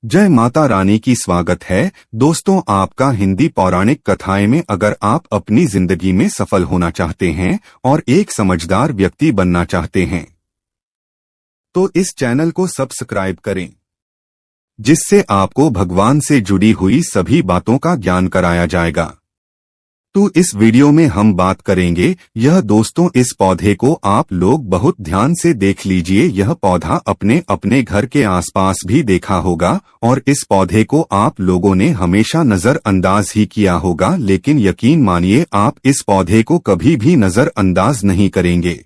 जय माता रानी की स्वागत है दोस्तों आपका हिंदी पौराणिक कथाएं में। अगर आप अपनी जिंदगी में सफल होना चाहते हैं और एक समझदार व्यक्ति बनना चाहते हैं तो इस चैनल को सब्सक्राइब करें, जिससे आपको भगवान से जुड़ी हुई सभी बातों का ज्ञान कराया जाएगा। तो इस वीडियो में हम बात करेंगे यह दोस्तों, इस पौधे को आप लोग बहुत ध्यान से देख लीजिए। यह पौधा अपने अपने घर के आसपास भी देखा होगा और इस पौधे को आप लोगों ने हमेशा नजरअंदाज ही किया होगा, लेकिन यकीन मानिए आप इस पौधे को कभी भी नजरअंदाज नहीं करेंगे।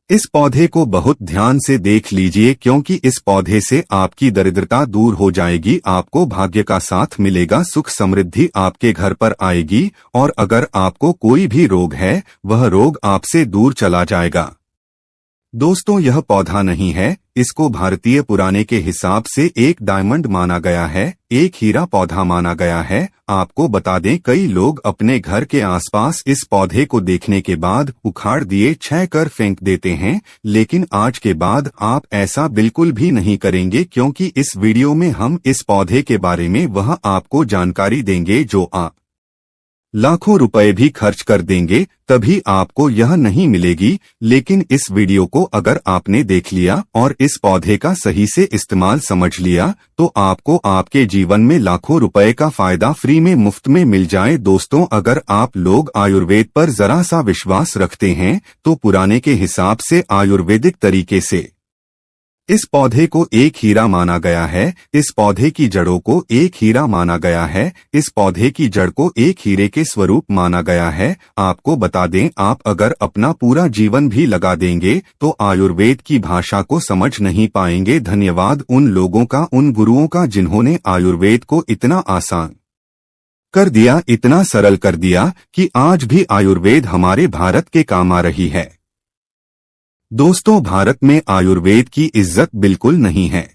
इस पौधे को बहुत ध्यान से देख लीजिए, क्योंकि इस पौधे से आपकी दरिद्रता दूर हो जाएगी, आपको भाग्य का साथ मिलेगा, सुख समृद्धि आपके घर पर आएगी और अगर आपको कोई भी रोग है वह रोग आपसे दूर चला जाएगा। दोस्तों यह पौधा नहीं है, इसको भारतीय पुराने के हिसाब से एक डायमंड माना गया है, एक हीरा पौधा माना गया है। आपको बता दें कई लोग अपने घर के आसपास इस पौधे को देखने के बाद उखाड़ दिए छह कर फेंक देते हैं, लेकिन आज के बाद आप ऐसा बिल्कुल भी नहीं करेंगे, क्योंकि इस वीडियो में हम इस पौधे के बारे में वह आपको जानकारी देंगे जो आप लाखों रुपए भी खर्च कर देंगे तभी आपको यह नहीं मिलेगी। लेकिन इस वीडियो को अगर आपने देख लिया और इस पौधे का सही से इस्तेमाल समझ लिया तो आपको आपके जीवन में लाखों रुपए का फायदा फ्री में मुफ्त में मिल जाए। दोस्तों अगर आप लोग आयुर्वेद पर जरा सा विश्वास रखते हैं तो पुराने के हिसाब से आयुर्वेदिक तरीके से इस पौधे को एक हीरा माना गया है, इस पौधे की जड़ों को एक हीरा माना गया है, इस पौधे की जड़ को एक हीरे के स्वरूप माना गया है। आपको बता दें आप अगर अपना पूरा जीवन भी लगा देंगे तो आयुर्वेद की भाषा को समझ नहीं पाएंगे। धन्यवाद उन लोगों का, उन गुरुओं का जिन्होंने आयुर्वेद को इतना आसान कर दिया, इतना सरल कर दिया कि आज भी आयुर्वेद हमारे भारत के काम आ रही है। दोस्तों भारत में आयुर्वेद की इज्जत बिल्कुल नहीं है,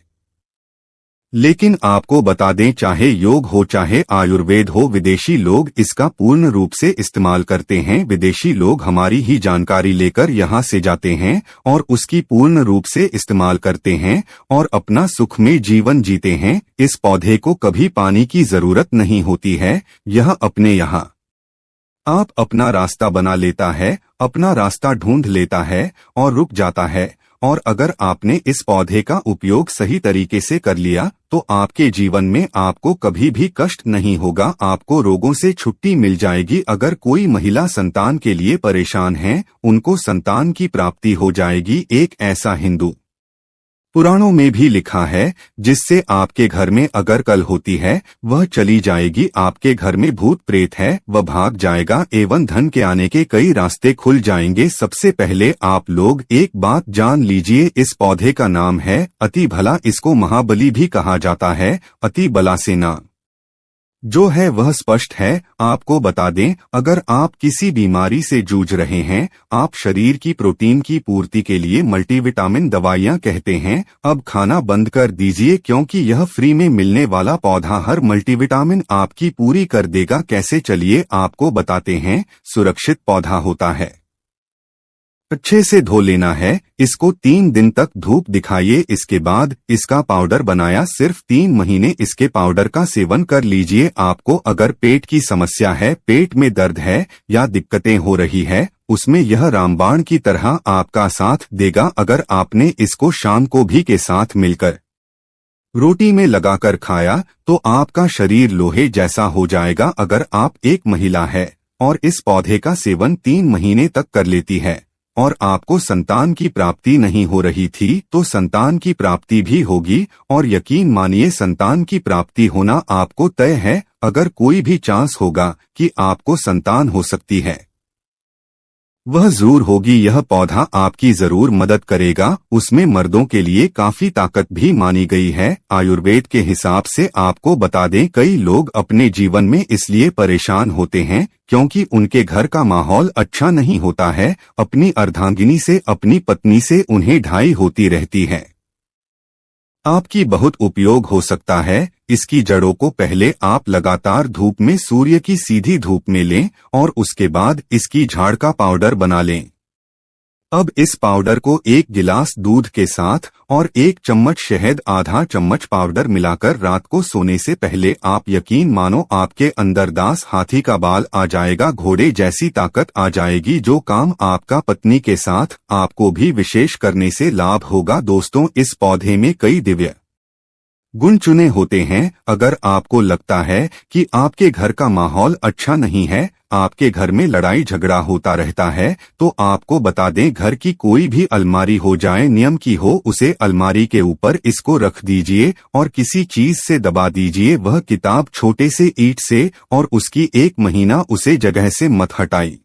लेकिन आपको बता दें चाहे योग हो चाहे आयुर्वेद हो, विदेशी लोग इसका पूर्ण रूप से इस्तेमाल करते हैं। विदेशी लोग हमारी ही जानकारी लेकर यहाँ से जाते हैं और उसकी पूर्ण रूप से इस्तेमाल करते हैं और अपना सुखमय जीवन जीते हैं। इस पौधे को कभी पानी की जरूरत नहीं होती है, यह अपने यहाँ आप अपना रास्ता बना लेता है, अपना रास्ता ढूंढ लेता है और रुक जाता है। और अगर आपने इस पौधे का उपयोग सही तरीके से कर लिया तो आपके जीवन में आपको कभी भी कष्ट नहीं होगा, आपको रोगों से छुट्टी मिल जाएगी। अगर कोई महिला संतान के लिए परेशान है उनको संतान की प्राप्ति हो जाएगी। एक ऐसा हिंदू पुराणों में भी लिखा है जिससे आपके घर में अगर कल होती है वह चली जाएगी, आपके घर में भूत प्रेत है वह भाग जाएगा एवं धन के आने के कई रास्ते खुल जाएंगे। सबसे पहले आप लोग एक बात जान लीजिए, इस पौधे का नाम है अति भला, इसको महाबली भी कहा जाता है। अति बला से ना जो है वह स्पष्ट है। आपको बता दें अगर आप किसी बीमारी से जूझ रहे हैं, आप शरीर की प्रोटीन की पूर्ति के लिए मल्टीविटामिन दवाइयां कहते हैं, अब खाना बंद कर दीजिए, क्योंकि यह फ्री में मिलने वाला पौधा हर मल्टीविटामिन आपकी पूरी कर देगा। कैसे चलिए आपको बताते हैं। सुरक्षित पौधा होता है, अच्छे से धो लेना है, इसको 3 दिन तक धूप दिखाइए, इसके बाद इसका पाउडर बनाया, सिर्फ 3 महीने इसके पाउडर का सेवन कर लीजिए। आपको अगर पेट की समस्या है, पेट में दर्द है या दिक्कतें हो रही है, उसमें यह रामबाण की तरह आपका साथ देगा। अगर आपने इसको शाम को भी के साथ मिलकर रोटी में लगाकर खाया तो आपका शरीर लोहे जैसा हो जाएगा। अगर आप एक महिला है और इस पौधे का सेवन 3 महीने तक कर लेती है और आपको संतान की प्राप्ति नहीं हो रही थी तो संतान की प्राप्ति भी होगी, और यकीन मानिए संतान की प्राप्ति होना आपको तय है। अगर कोई भी चांस होगा कि आपको संतान हो सकती है वह जरूर होगी। यह पौधा आपकी जरूर मदद करेगा, उसमें मर्दों के लिए काफी ताकत भी मानी गई है। आयुर्वेद के हिसाब से आपको बता दें कई लोग अपने जीवन में इसलिए परेशान होते हैं क्योंकि उनके घर का माहौल अच्छा नहीं होता है, अपनी अर्धांगिनी से, अपनी पत्नी से उन्हें ढाई होती रहती है। आपकी बहुत उपयोग हो सकता है। इसकी जड़ों को पहले आप लगातार धूप में, सूर्य की सीधी धूप में लें और उसके बाद इसकी झाड़ का पाउडर बना लें। अब इस पाउडर को 1 गिलास दूध के साथ और 1 चम्मच शहद, आधा चम्मच पाउडर मिलाकर रात को सोने से पहले आप यकीन मानो आपके अंदर 10 हाथी का बाल आ जाएगा, घोड़े जैसी ताकत आ जाएगी। जो काम आपका पत्नी के साथ आपको भी विशेष करने से लाभ होगा। दोस्तों, इस पौधे में कई दिव्य गुण चुने होते हैं। अगर आपको लगता है कि आपके घर का माहौल अच्छा नहीं है, आपके घर में लड़ाई झगड़ा होता रहता है, तो आपको बता दें, घर की कोई भी अलमारी हो, जाए नियम की हो, उसे अलमारी के ऊपर इसको रख दीजिए और किसी चीज से दबा दीजिए। वह किताब छोटे से ईंट से, और उसकी 1 महीना उसे जगह से मत हटाई।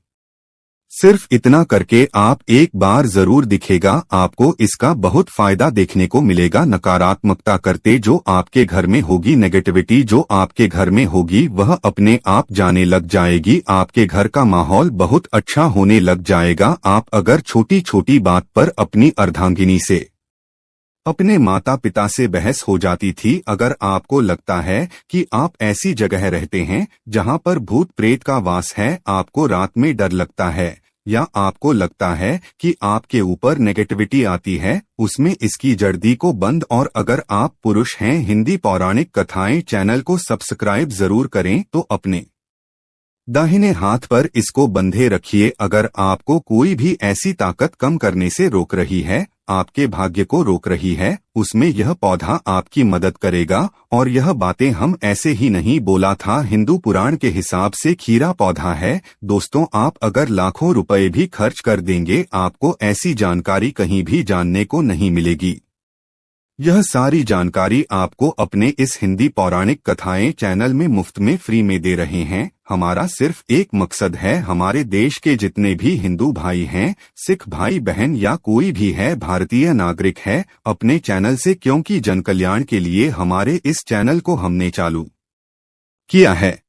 सिर्फ इतना करके आप एक बार जरूर दिखेगा, आपको इसका बहुत फायदा देखने को मिलेगा। नकारात्मकता करते जो आपके घर में होगी, नेगेटिविटी जो आपके घर में होगी, वह अपने आप जाने लग जाएगी। आपके घर का माहौल बहुत अच्छा होने लग जाएगा। आप अगर छोटी छोटी बात पर अपनी अर्धांगिनी से, अपने माता पिता से बहस हो जाती थी, अगर आपको लगता है कि आप ऐसी जगह रहते हैं जहां पर भूत प्रेत का वास है, आपको रात में डर लगता है, या आपको लगता है कि आपके ऊपर नेगेटिविटी आती है, उसमें इसकी जड़ को बंद। और अगर आप पुरुष हैं, हिंदी पौराणिक कथाएं चैनल को सब्सक्राइब जरूर करें। तो अपने दाहिने हाथ पर इसको बंधे रखिए। अगर आपको कोई भी ऐसी ताकत कम करने से रोक रही है, आपके भाग्य को रोक रही है, उसमें यह पौधा आपकी मदद करेगा। और यह बातें हम ऐसे ही नहीं बोला था, हिंदू पुराण के हिसाब से खीरा पौधा है। दोस्तों, आप अगर लाखों रुपए भी खर्च कर देंगे, आपको ऐसी जानकारी कहीं भी जानने को नहीं मिलेगी। यह सारी जानकारी आपको अपने इस हिंदी पौराणिक कथाएं चैनल में मुफ्त में फ्री में दे रहे हैं। हमारा सिर्फ एक मकसद है, हमारे देश के जितने भी हिंदू भाई हैं, सिख भाई बहन या कोई भी है, भारतीय नागरिक है, अपने चैनल से, क्योंकि जनकल्याण के लिए हमारे इस चैनल को हमने चालू किया है।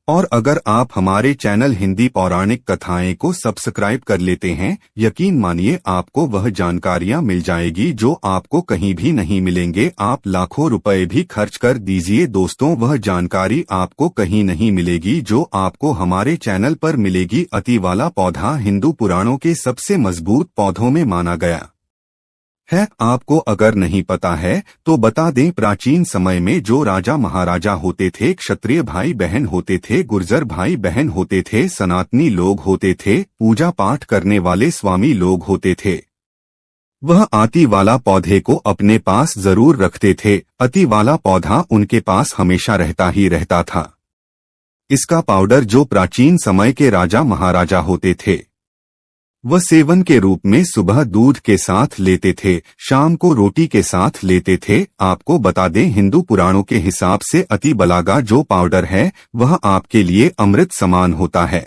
और अगर आप हमारे चैनल हिंदी पौराणिक कथाएं को सब्सक्राइब कर लेते हैं, यकीन मानिए आपको वह जानकारियां मिल जाएगी जो आपको कहीं भी नहीं मिलेंगे। आप लाखों रुपए भी खर्च कर दीजिए दोस्तों, वह जानकारी आपको कहीं नहीं मिलेगी जो आपको हमारे चैनल पर मिलेगी। अति वाला पौधा हिंदू पुराणों के सबसे मजबूत पौधों में माना गया है। आपको अगर नहीं पता है तो बता दें, प्राचीन समय में जो राजा महाराजा होते थे, क्षत्रिय भाई बहन होते थे, गुर्जर भाई बहन होते थे, सनातनी लोग होते थे, पूजा पाठ करने वाले स्वामी लोग होते थे, वह आती वाला पौधे को अपने पास जरूर रखते थे। अति वाला पौधा उनके पास हमेशा रहता ही रहता था। इसका पाउडर जो प्राचीन समय के राजा महाराजा होते थे, वह सेवन के रूप में सुबह दूध के साथ लेते थे, शाम को रोटी के साथ लेते थे। आपको बता दें, हिंदू पुराणों के हिसाब से अति बलागा जो पाउडर है, वह आपके लिए अमृत समान होता है।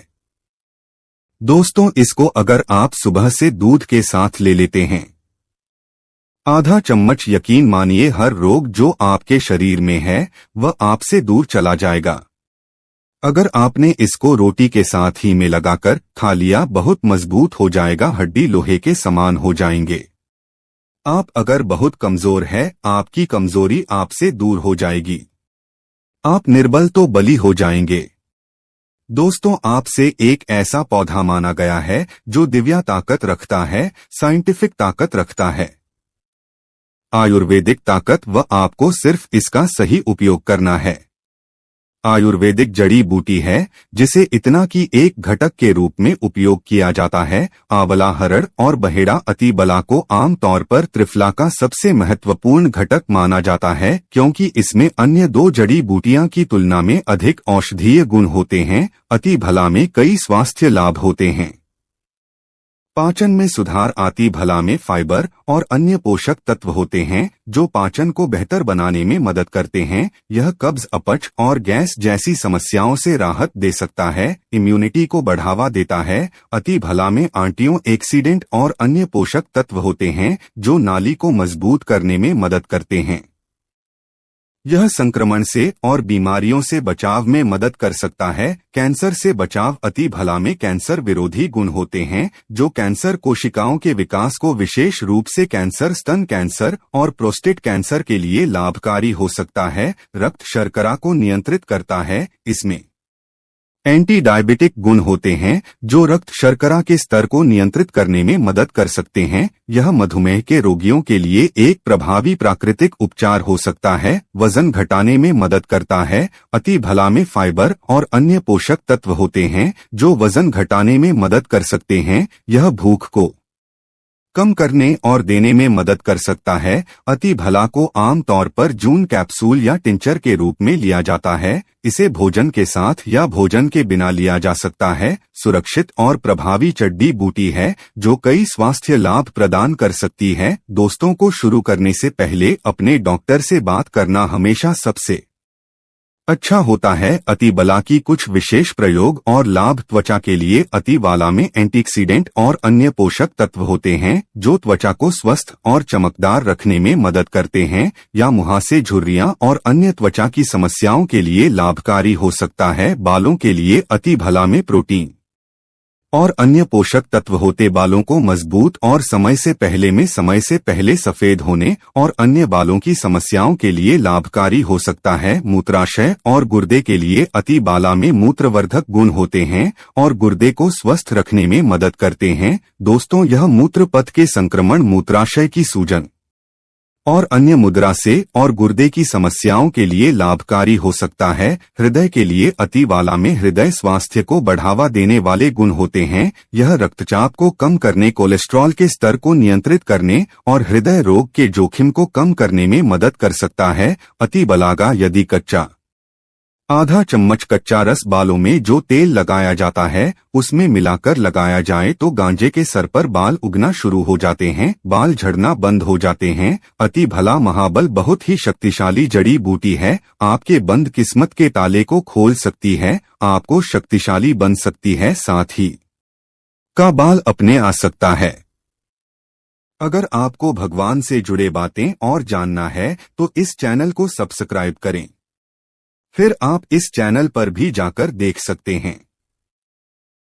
दोस्तों, इसको अगर आप सुबह से दूध के साथ ले लेते हैं, आधा चम्मच, यकीन मानिए हर रोग जो आपके शरीर में है वह आपसे दूर चला जाएगा। अगर आपने इसको रोटी के साथ ही में लगाकर खा लिया, बहुत मजबूत हो जाएगा, हड्डी लोहे के समान हो जाएंगे। आप अगर बहुत कमजोर है, आपकी कमजोरी आपसे दूर हो जाएगी। आप निर्बल तो बली हो जाएंगे। दोस्तों, आपसे एक ऐसा पौधा माना गया है जो दिव्या ताकत रखता है, साइंटिफिक ताकत रखता है, आयुर्वेदिक ताकत, व आपको सिर्फ इसका सही उपयोग करना है। आयुर्वेदिक जड़ी बूटी है जिसे इतना की एक घटक के रूप में उपयोग किया जाता है। आंवला, हरड़ और बहेड़ा अति बला को आम तौर पर त्रिफला का सबसे महत्वपूर्ण घटक माना जाता है, क्योंकि इसमें अन्य 2 जड़ी बूटियां की तुलना में अधिक औषधीय गुण होते हैं। अति भला में कई स्वास्थ्य लाभ होते हैं। पाचन में सुधार, आती भला में फाइबर और अन्य पोषक तत्व होते हैं जो पाचन को बेहतर बनाने में मदद करते हैं। यह कब्ज, अपच और गैस जैसी समस्याओं से राहत दे सकता है, इम्यूनिटी को बढ़ावा देता है। अति भला में एंटीऑक्सीडेंट और अन्य पोषक तत्व होते हैं जो नाली को मजबूत करने में मदद करते हैं। यह संक्रमण से और बीमारियों से बचाव में मदद कर सकता है। कैंसर से बचाव, अति भला में कैंसर विरोधी गुण होते हैं जो कैंसर कोशिकाओं के विकास को, विशेष रूप से कैंसर, स्तन कैंसर और प्रोस्टेट कैंसर के लिए लाभकारी हो सकता है। रक्त शर्करा को नियंत्रित करता है। इसमें एंटी डायबिटिक गुण होते हैं जो रक्त शर्करा के स्तर को नियंत्रित करने में मदद कर सकते हैं। यह मधुमेह के रोगियों के लिए एक प्रभावी प्राकृतिक उपचार हो सकता है। वजन घटाने में मदद करता है। अति भला में फाइबर और अन्य पोषक तत्व होते हैं जो वजन घटाने में मदद कर सकते हैं। यह भूख को कम करने और देने में मदद कर सकता है। अति भला को आमतौर पर जून कैप्सूल या टिंचर के रूप में लिया जाता है। इसे भोजन के साथ या भोजन के बिना लिया जा सकता है। सुरक्षित और प्रभावी जड़ी बूटी है जो कई स्वास्थ्य लाभ प्रदान कर सकती है। दोस्तों को शुरू करने से पहले अपने डॉक्टर से बात करना हमेशा सबसे अच्छा होता है। अति बला की कुछ विशेष प्रयोग और लाभ। त्वचा के लिए अति बाला में एंटीऑक्सीडेंट और अन्य पोषक तत्व होते हैं जो त्वचा को स्वस्थ और चमकदार रखने में मदद करते हैं। या मुहासे, झुर्रियां और अन्य त्वचा की समस्याओं के लिए लाभकारी हो सकता है। बालों के लिए अति भला में प्रोटीन और अन्य पोषक तत्व होते बालों को मजबूत और समय से पहले सफेद होने और अन्य बालों की समस्याओं के लिए लाभकारी हो सकता है। मूत्राशय और गुर्दे के लिए अति बाला में मूत्रवर्धक गुण होते हैं और गुर्दे को स्वस्थ रखने में मदद करते हैं। दोस्तों, यह मूत्र पथ के संक्रमण, मूत्राशय की सूजन और अन्य मूत्राशय और गुर्दे की समस्याओं के लिए लाभकारी हो सकता है। हृदय के लिए अति बाला में हृदय स्वास्थ्य को बढ़ावा देने वाले गुण होते हैं। यह रक्तचाप को कम करने, कोलेस्ट्रॉल के स्तर को नियंत्रित करने और हृदय रोग के जोखिम को कम करने में मदद कर सकता है। अति बलागा, यदि कच्चा आधा चम्मच कच्चा रस बालों में जो तेल लगाया जाता है उसमें मिलाकर लगाया जाए तो गांजे के सर पर बाल उगना शुरू हो जाते हैं, बाल झड़ना बंद हो जाते हैं। अति भला महाबल बहुत ही शक्तिशाली जड़ी बूटी है। आपके बंद किस्मत के ताले को खोल सकती है, आपको शक्तिशाली बन सकती है, साथ ही का बाल अपने आ सकता है। अगर आपको भगवान से जुड़े बातें और जानना है तो इस चैनल को सब्सक्राइब करें। फिर आप इस चैनल पर भी जाकर देख सकते हैं।